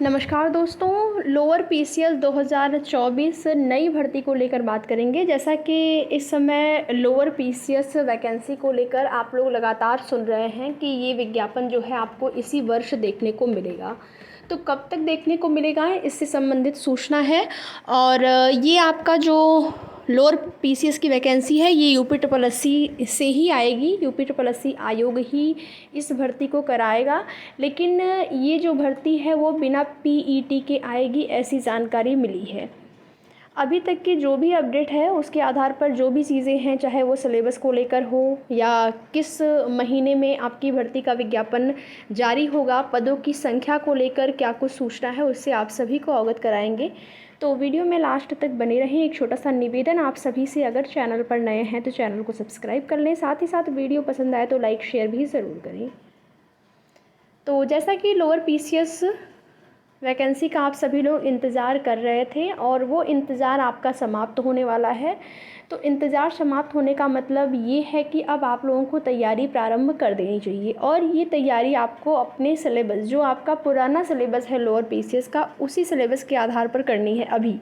नमस्कार दोस्तों, lower PCS 2024 नई भर्ती को लेकर बात करेंगे। जैसा कि इस समय लोअर पीसीएस वैकेंसी को लेकर आप लोग लगातार सुन रहे हैं कि ये विज्ञापन जो है आपको इसी वर्ष देखने को मिलेगा। तो कब तक देखने को मिलेगा, इससे संबंधित सूचना है। और ये आपका जो लोअर पीसीएस की वैकेंसी है ये यूपी से ही आएगी। यूपी आयोग ही इस भर्ती को कराएगा, लेकिन ये जो भर्ती है वो बिना पीईटी के आएगी, ऐसी जानकारी मिली है। अभी तक की जो भी अपडेट है उसके आधार पर जो भी चीज़ें हैं, चाहे वो सिलेबस को लेकर हो या किस महीने में आपकी भर्ती का विज्ञापन जारी होगा, पदों की संख्या को लेकर क्या कुछ सूचना है, उससे आप सभी को अवगत कराएंगे। तो वीडियो में लास्ट तक बने रहें। एक छोटा सा निवेदन आप सभी से, अगर चैनल पर नए हैं तो चैनल को सब्सक्राइब कर लें, साथ ही साथ वीडियो पसंद आए तो लाइक शेयर भी ज़रूर करें। तो जैसा कि लोअर पीसीएस वैकेंसी का आप सभी लोग इंतज़ार कर रहे थे और वो इंतज़ार आपका समाप्त होने वाला है। तो इंतज़ार समाप्त होने का मतलब ये है कि अब आप लोगों को तैयारी प्रारंभ कर देनी चाहिए। और ये तैयारी आपको अपने सिलेबस, जो आपका पुराना सिलेबस है लोअर पीसीएस का, उसी सिलेबस के आधार पर करनी है। अभी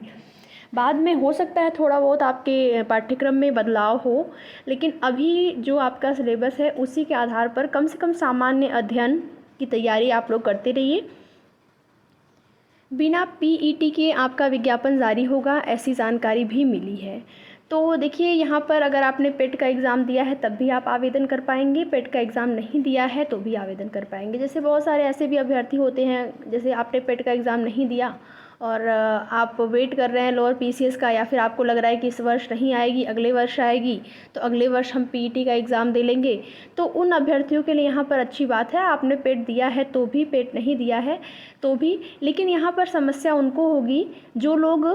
बाद में हो सकता है थोड़ा बहुत आपके पाठ्यक्रम में बदलाव हो, लेकिन अभी जो आपका सिलेबस है उसी के आधार पर कम से कम सामान्य अध्ययन की तैयारी आप लोग करते रहिए। बिना पीईटी के आपका विज्ञापन जारी होगा, ऐसी जानकारी भी मिली है। तो देखिए, यहाँ पर अगर आपने पेट का एग्ज़ाम दिया है तब भी आप आवेदन कर पाएंगे, पेट का एग्ज़ाम नहीं दिया है तो भी आवेदन कर पाएंगे। जैसे बहुत सारे ऐसे भी अभ्यर्थी होते हैं, जैसे आपने पेट का एग्ज़ाम नहीं दिया और आप वेट कर रहे हैं लोअर पीसीएस का, या फिर आपको लग रहा है कि इस वर्ष नहीं आएगी, अगले वर्ष आएगी, तो अगले वर्ष हम पीईटी का एग्ज़ाम दे लेंगे। तो उन अभ्यर्थियों के लिए यहाँ पर अच्छी बात है, आपने पेट दिया है तो भी, पेट नहीं दिया है तो भी। लेकिन यहाँ पर समस्या उनको होगी जो लोग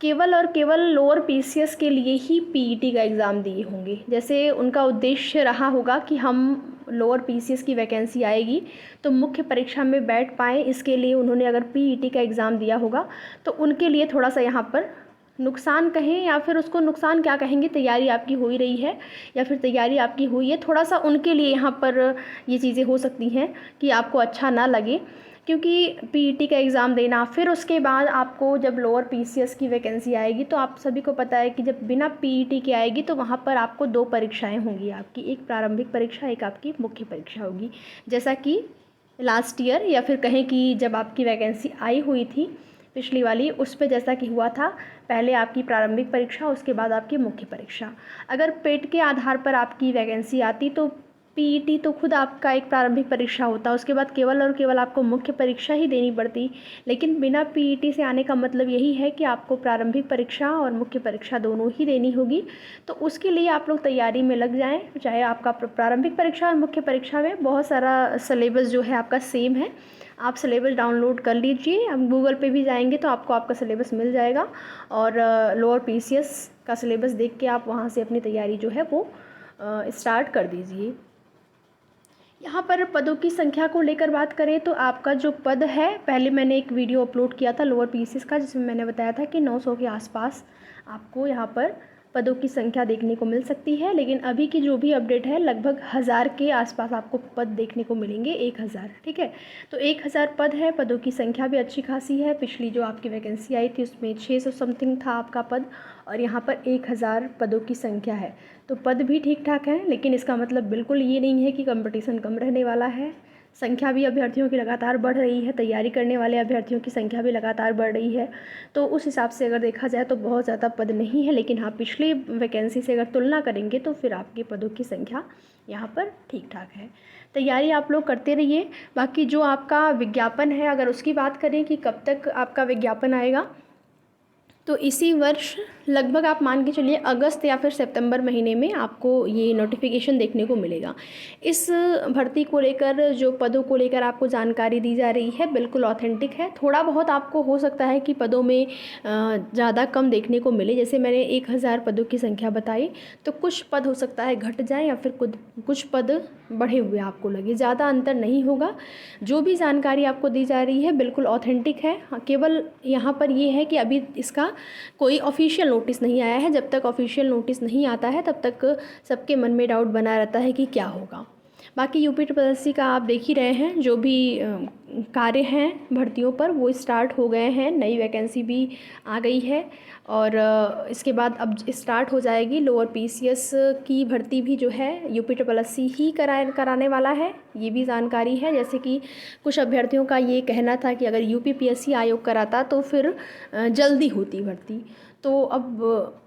केवल और केवल लोअर पीसीएस के लिए ही पीईटी का एग्ज़ाम दिए होंगे। जैसे उनका उद्देश्य रहा होगा कि हम लोअर पीसीएस की वैकेंसी आएगी तो मुख्य परीक्षा में बैठ पाएँ, इसके लिए उन्होंने अगर पीईटी का एग्ज़ाम दिया होगा, तो उनके लिए थोड़ा सा यहाँ पर नुकसान कहें या फिर उसको नुकसान क्या कहेंगे, तैयारी आपकी हो ही रही है या फिर तैयारी आपकी हुई है, थोड़ा सा उनके लिए यहाँ पर ये चीज़ें हो सकती हैं कि आपको अच्छा ना लगे। क्योंकि पीईटी का एग्ज़ाम देना, फिर उसके बाद आपको जब लोअर पीसीएस की वैकेंसी आएगी, तो आप सभी को पता है कि जब बिना पीईटी के आएगी तो वहाँ पर आपको 2 परीक्षाएं होंगी आपकी, एक प्रारंभिक परीक्षा, एक आपकी मुख्य परीक्षा होगी। जैसा कि लास्ट ईयर, या फिर कहें कि जब आपकी वैकेंसी आई हुई थी पिछली वाली, उस पर जैसा कि हुआ था, पहले आपकी प्रारंभिक परीक्षा, उसके बाद आपकी मुख्य परीक्षा। अगर पेट के आधार पर आपकी वैकेंसी आती तो पीईटी तो खुद आपका एक प्रारंभिक परीक्षा होता, उसके बाद केवल और केवल आपको मुख्य परीक्षा ही देनी पड़ती। लेकिन बिना पीईटी से आने का मतलब यही है कि आपको प्रारंभिक परीक्षा और मुख्य परीक्षा दोनों ही देनी होगी। तो उसके लिए आप लोग तैयारी में लग जाएं। चाहे आपका प्रारंभिक परीक्षा और मुख्य परीक्षा में बहुत सारा सिलेबस जो है आपका सेम है, आप सिलेबस डाउनलोड कर लीजिए। अब गूगल पे भी जाएंगे तो आपको आपका सिलेबस मिल जाएगा, और लोअर पीसीएस का सिलेबस देख के आप वहाँ से अपनी तैयारी जो है वो स्टार्ट कर दीजिए। यहाँ पर पदों की संख्या को लेकर बात करें तो आपका जो पद है, पहले मैंने एक वीडियो अपलोड किया था लोअर पीसीएस का, जिसमें मैंने बताया था कि 900 के आसपास आपको यहाँ पर पदों की संख्या देखने को मिल सकती है। लेकिन अभी की जो भी अपडेट है, लगभग 1000 के आसपास आपको पद देखने को मिलेंगे, 1000, ठीक है। तो 1000 पद है, पदों की संख्या भी अच्छी खासी है। पिछली जो आपकी वैकेंसी आई थी उसमें 600 समथिंग था आपका पद, और यहाँ पर 1000 पदों की संख्या है। तो पद भी ठीक ठाक हैं, लेकिन इसका मतलब बिल्कुल ये नहीं है कि कंपटीशन कम रहने वाला है। संख्या भी अभ्यर्थियों की लगातार बढ़ रही है, तैयारी करने वाले अभ्यर्थियों की संख्या भी लगातार बढ़ रही है। तो उस हिसाब से अगर देखा जाए तो बहुत ज़्यादा पद नहीं है, लेकिन हाँ, पिछली वैकेंसी से अगर तुलना करेंगे तो फिर आपके पदों की संख्या यहाँ पर ठीक ठाक है। तैयारी आप लोग करते रहिए। बाकी जो आपका विज्ञापन है, अगर उसकी बात करें कि कब तक आपका विज्ञापन आएगा, तो इसी वर्ष लगभग आप मान के चलिए अगस्त या फिर सितंबर महीने में आपको ये नोटिफिकेशन देखने को मिलेगा। इस भर्ती को लेकर, जो पदों को लेकर आपको जानकारी दी जा रही है, बिल्कुल ऑथेंटिक है। थोड़ा बहुत आपको हो सकता है कि पदों में ज़्यादा कम देखने को मिले। जैसे मैंने 1000 पदों की संख्या बताई, तो कुछ पद हो सकता है घट जाए या फिर कुछ पद बढ़े हुए आपको लगे, ज़्यादा अंतर नहीं होगा। जो भी जानकारी आपको दी जा रही है बिल्कुल ऑथेंटिक है। केवल यहाँ पर ये है कि अभी इसका कोई ऑफिशियल नोटिस नहीं आया है। जब तक ऑफिशियल नोटिस नहीं आता है तब तक सबके मन में डाउट बना रहता है कि क्या होगा। बाकी यूपी ट्रिपल एस सी का आप देख ही रहे हैं, जो भी कार्य हैं भर्तियों पर वो स्टार्ट हो गए हैं, नई वैकेंसी भी आ गई है। और इसके बाद अब स्टार्ट हो जाएगी लोअर पीसीएस की भर्ती भी जो है यूपीएससी ही कराने वाला है, ये भी जानकारी है। जैसे कि कुछ अभ्यर्थियों का ये कहना था कि अगर यूपीपीएससी आयोग कराता तो फिर जल्दी होती भर्ती, तो अब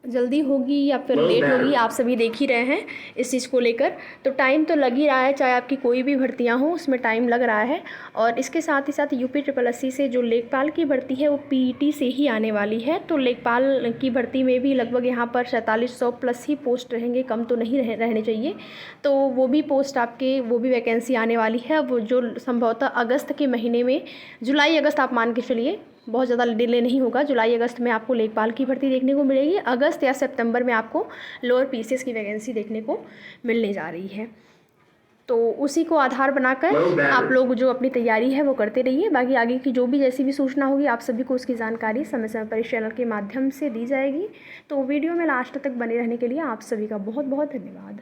जल्दी होगी या फिर लेट होगी, आप सभी देख ही रहे हैं इस चीज़ को लेकर। तो टाइम तो लग ही रहा है, चाहे आपकी कोई भी भर्तियां हों उसमें टाइम लग रहा है। और इसके साथ ही साथ यूपीएससी से जो लेखपाल की भर्ती है वो पीईटी से ही आने वाली है। तो लेखपाल की भर्ती में भी लगभग यहाँ पर 4700 प्लस ही पोस्ट रहेंगे, कम तो नहीं रहने चाहिए। तो वो भी पोस्ट आपके, वो भी वैकेंसी आने वाली है, वो जो संभवतः अगस्त के महीने में, जुलाई अगस्त आप मान के चलिए, बहुत ज़्यादा डिले नहीं होगा, जुलाई अगस्त में आपको लेखपाल की भर्ती देखने को मिलेगी। अगस्त या सितंबर में आपको लोअर पीसीएस की वैकेंसी देखने को मिलने जा रही है। तो उसी को आधार बनाकर आप लोग जो अपनी तैयारी है वो करते रहिए। बाकी आगे की जो भी जैसी भी सूचना होगी आप सभी को उसकी जानकारी समय समय पर इस चैनल के माध्यम से दी जाएगी। तो वीडियो में लास्ट तक बने रहने के लिए आप सभी का बहुत बहुत धन्यवाद।